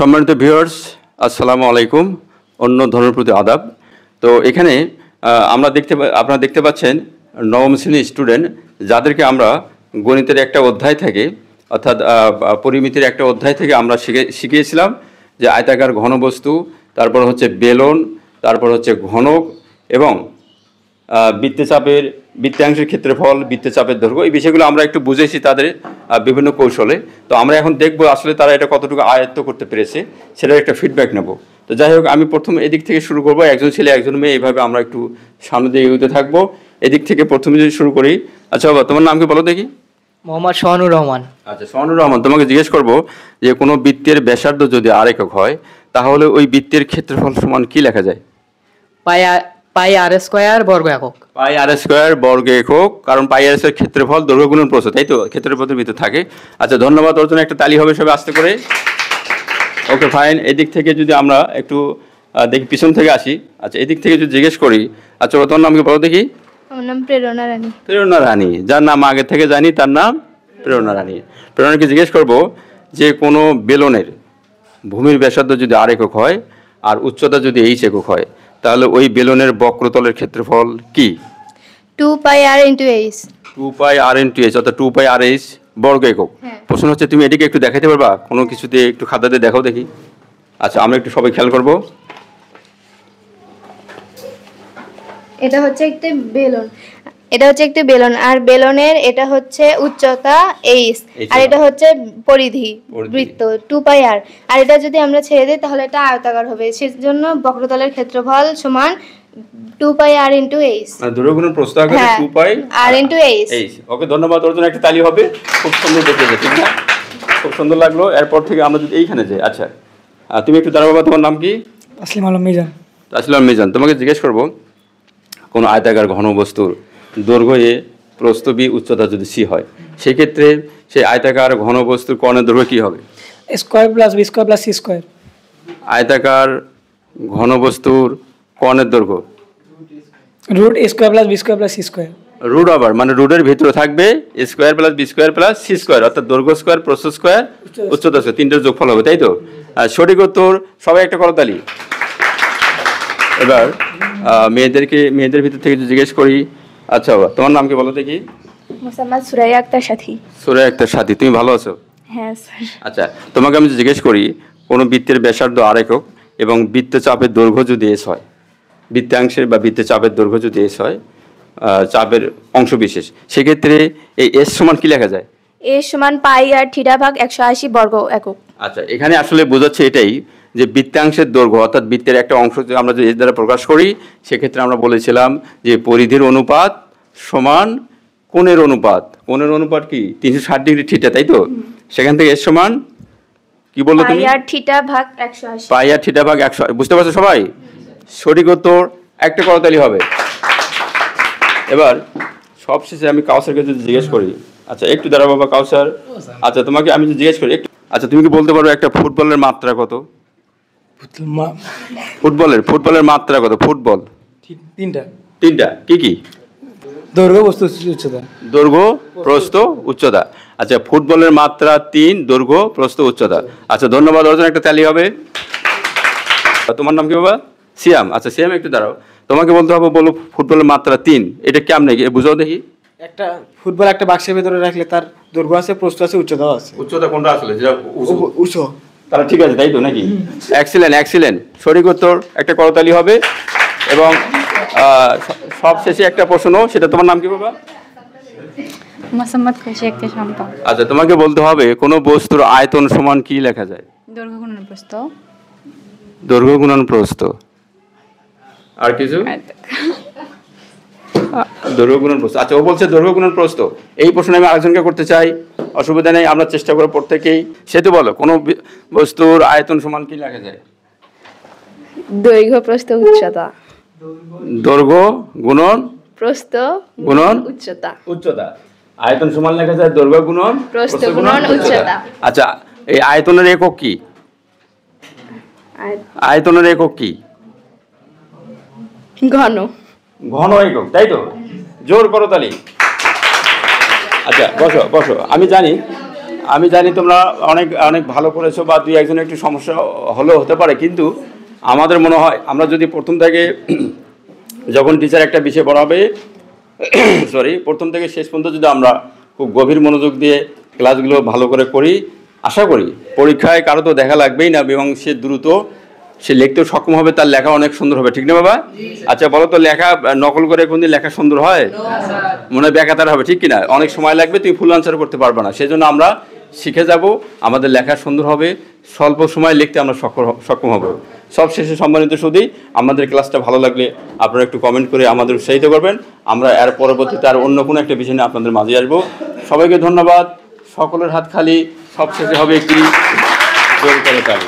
সম্মানিত ভিউয়ার্স, আসসালামু আলাইকুম। অন্য ধর্মের প্রতি আদাব। তো এখানে আপনারা দেখতে পাচ্ছেন নবম শ্রেণীর স্টুডেন্ট, যাদেরকে আমরা গণিতের একটা অধ্যায় থেকে অর্থাৎ পরিমিতির একটা অধ্যায় থেকে আমরা শিখিয়েছিলাম যে আয়তাকার ঘনবস্তু, তারপর হচ্ছে বেলন, তারপর হচ্ছে ঘনক এবং বৃত্তাংশের ক্ষেত্রফল, বৃত্তচাপের দৈর্ঘ্য, এই বিষয়গুলো আমরা একটু বুঝেছি তাদের বিভিন্ন কৌশলে। তো আমরা এখন দেখব আসলে তারা এটা কতটুকু আয়ত্ত করতে পেরেছে, সেটার একটা ফিডব্যাক নেব। তো যাই হোক, আমি প্রথম এদিক থেকে শুরু করব। একজন ছেলে একজন মেয়ে, এইভাবে আমরা একটু সামনে দিয়ে এগোতে থাকবো। এদিক থেকে প্রথমে যদি শুরু করি। আচ্ছা বাবা, তোমার নাম কি বলো দেখি? মোহাম্মদ সোহানুর রহমান। আচ্ছা সোহানুর রহমান, তোমাকে জিজ্ঞেস করবো যে কোনো বৃত্তের ব্যাসার্ধ যদি আর একক হয়, তাহলে ওই বৃত্তের ক্ষেত্রফল সমান কি লেখা যায়? পাই আর স্কয়ার বর্গ একক। পাই আর স্কয়ার বর্গ একক, কারণ পাই আর স্কয়ার ক্ষেত্রফল দৈর্ঘ্য গুণন প্রস্থ, তাই তো? ক্ষেত্রফলের ভিতরে থাকে। আচ্ছা ধন্যবাদ, ওর জন্য একটা তালি হবে সবাই আস্তে করে। Okay fine. এদিক থেকে যদি আমরা একটু দেখি, পিছন থেকে আসি। আচ্ছা এদিক থেকে যদি জিজ্ঞেস করি, আচ্ছা তোমার নাম কি বলো দেখি? আমার নাম প্রেরণা রানী। প্রেরণা রানী, যার নাম আগে থেকে জানি তার নাম প্রেরণা রানী। প্রেরণাকে জিজ্ঞেস করব যে কোনো বেলনের ভূমির ব্যাসার্ধ যদি আর একক হয় আর উচ্চতা যদি এইচ একক হয়, তাহলে ওই বেলনের বক্রতলের ক্ষেত্রফল কি? 2 পাই আর ইনটু এইচ। 2 পাই আর ইনটু এইচ, অর্থাৎ 2 পাই আর এইচ বর্গ একক। প্রশ্ন হচ্ছে তুমি এটিকে একটু দেখাতে পারবা কোনো কিছুতে, একটু খাতা দিয়ে দেখাও দেখি। আচ্ছা আমরা একটু সবাই খেয়াল করব। এটা হচ্ছে একটা বেলন, আর বেলনের এটা হচ্ছে উচ্চতা এইচ, আর এটা হচ্ছে পরিধি বৃত্ত 2 পাই আর। আর এটা যদি আমরা ছেড়ে দিই তাহলে এটা আয়তাকার হবে, সেজন্য বক্রতলের ক্ষেত্রফল সমান 2 পাই আর ইনটু এইচ। মানে দৈর্ঘ্য গুণন প্রস্থ আকারে 2 পাই আর ইনটু এইচ। ওকে ধন্যবাদ, ওর জন্য একটা তালি হবে। খুব সুন্দর দেখেছে, ঠিক না? খুব সুন্দর লাগলো। এরপর থেকে আমরা যদি এইখানে যাই। আচ্ছা তুমি একটু দাঁড়াও বাবা, তোমার নাম কি? তাসলিম আলম মিজান। তাসলিম আলম মিজান, তোমাকে জিজ্ঞেস করবো কোনো আয়তাকার ঘনবস্তুর দৈর্ঘ্য এ, প্রস্থ বি, উচ্চতা যদি সি হয়, সেক্ষেত্রে সেই আয়তাকার ঘনবস্তুর কর্ণের দৈর্ঘ্য কী হবে? Square plus B square plus C square. আয়তাকার ঘনবস্তুর কর্ণের দৈর্ঘ্য root A square plus B square plus C square. Root আবার মানে রুটের ভিতরে থাকবে A square plus B square plus C square, অর্থাৎ দৈর্ঘ্য স্কোয়ার, প্রস্থ স্কোয়ার, উচ্চতা স্কোয়ার, তিনটের যোগফল হবে, তাই তো? সঠিক উত্তর। সবাই একটা করতালি। এবার মেয়েদের ভিতর থেকে জিজ্ঞেস করি। আচ্ছা বাবা, তোমার নাম কি বলো দেখি? মোসাম্মদ সুরাইয়া আক্তার সাথী। সুরাইয়া আক্তার সাথী, তুমি ভালো আছো? হ্যাঁ স্যার। আচ্ছা তোমাকে আমি জিজ্ঞেস করি কোনো বৃত্তের ব্যাসার্ধ আর একক এবং বৃত্তচাপের দৈর্ঘ্য যদি এস হয়, বৃত্তাংশের বা বৃত্তচাপের দৈর্ঘ্য যদি এস হয়, চাপের অংশ বিশেষ, সেক্ষেত্রে এই এস সমান কি লেখা যায়? এস সমান পাই আর থিটা ভাগ 180 বর্গ একক। আচ্ছা এখানে আসলে বোঝাচ্ছে এটাই যে বৃত্তাংশের দৈর্ঘ্য অর্থাৎ বৃত্তের একটা অংশ যদি আমরা যদি এর দ্বারা প্রকাশ করি, সেক্ষেত্রে আমরা বলেছিলাম যে পরিধির অনুপাত সমান কোণের অনুপাত। কোণের অনুপাত কি? 360 ডিগ্রি থিটা, তাই তো? সেখান থেকে এস সমান কি বললো তুমি? পাই আর থিটা ভাগ 180। পাই আর থিটা ভাগ 180। বুঝতে পারছো সবাই? সঠিক উত্তর। একটা করতালি হবে। এবার সবশেষে আমি কাউসারকে যদি জিজ্ঞেস করি। আচ্ছা একটু দাঁড়াও বাবা কাউসার। আচ্ছা তোমাকে আমি যদি জিজ্ঞেস করি একটু, আচ্ছা তুমি কি বলতে পারো একটা ফুটবলের মাত্রা কত? ফুটবলের মাত্রা কত? ফুটবল তিনটা কি কি? দৈর্ঘ্য, প্রস্থ, উচ্চতা। দৈর্ঘ্য, প্রস্থ, উচ্চতা। আচ্ছা ফুটবলের মাত্রা 3, দৈর্ঘ্য, প্রস্থ, উচ্চতা। আচ্ছা ধন্যবাদ, অর্জন একটা তালি হবে। তোমার নাম কি বাবা? সিয়াম। আচ্ছা সিয়াম একটু দাঁড়াও, তোমাকে বলতে হবে বলো ফুটবলের মাত্রা 3, এটা কেমন বুঝাও দেখি। একটা ফুটবল একটা বাক্সের ভিতরে রাখলে তার দৈর্ঘ্য আছে, প্রস্থ আছে, উচ্চতাও আছে। উচ্চতা কোনটা আসলে? যেটা উঁচু। তাহলে ঠিক আছে, তাই তো নাকি? এক্সিলেন্ট। সঠিক উত্তর। একটা করতালি হবে। এবং সবশেষে একটা প্রশ্ন, সেটা তোমার নাম কি বাবা? মোসাম্মদ খুশি একটা সম্পদ। আচ্ছা তোমাকে বলতে হবে কোনো বস্তুর আয়তন সমান কি লেখা যায়? দৈর্ঘ্য গুণন প্রস্থ। দৈর্ঘ্য গুণন প্রস্থ। আর কিছু? দৈর্ঘ্য গুণন প্রস্থ। আচ্ছা ও বলছে দৈর্ঘ্য গুণন প্রস্থ। এই প্রশ্ন আমি আরেকজনকে করতে চাই, অসুবিধা নেই, আমরা চেষ্টা করব প্রত্যেকেই। সেতু বলো কোনো বস্তুর আয়তন সমান কি লেখা যায়? দৈর্ঘ্য, প্রস্থ, উচ্চতা। দৈর্ঘ্য গুণন প্রস্থ গুণন উচ্চতা। আয়তন সমান লেখা যায় দৈর্ঘ্য গুণন প্রস্থ গুণন উচ্চতা। আচ্ছা এই আয়তনের একক কি? আয়তনের একক কি? ঘন একক, তাই তো? জোর করো তালি। আচ্ছা বসো। আমি জানি আমি জানি তোমরা অনেক অনেক ভালো করেছো বা দুই একজনের একটু সমস্যা হলেও হতে পারে, কিন্তু আমাদের মনে হয় আমরা যদি প্রথম থেকে যখন টিচার একটা বিষয় পড়াবে প্রথম থেকে শেষ পর্যন্ত যদি আমরা খুব গভীর মনোযোগ দিয়ে ক্লাসগুলো ভালো করে করি, আশা করি পরীক্ষায় কারো তো দেখা লাগবেই না এবং সে দ্রুত সে লিখতেও সক্ষম হবে, তার লেখা অনেক সুন্দর হবে। ঠিক না বাবা? আচ্ছা বলো তো, লেখা নকল করে কোনদিন লেখা সুন্দর হয়? মনে হয় বেকাতার হবে, ঠিক কিনা? অনেক সময় লাগবে, তুমি ফুল আনসার করতে পারবে না। সেজন্য আমরা শিখে যাব, আমাদের লেখা সুন্দর হবে, স্বল্প সময় লিখতে আমরা সক্ষম হব। সব শেষে সম্মানিত সুধী, আমাদের ক্লাসটা ভালো লাগলে আপনারা একটু কমেন্ট করে আমাদের উৎসাহিত করবেন। আমরা এর পরবর্তীতে আর অন্য কোনো একটা বিষয় নিয়ে আপনাদের মাঝে আসবো। সবাইকে ধন্যবাদ। সকলের হাত খালি, সব শেষে হবে একটি জোর করে তালি।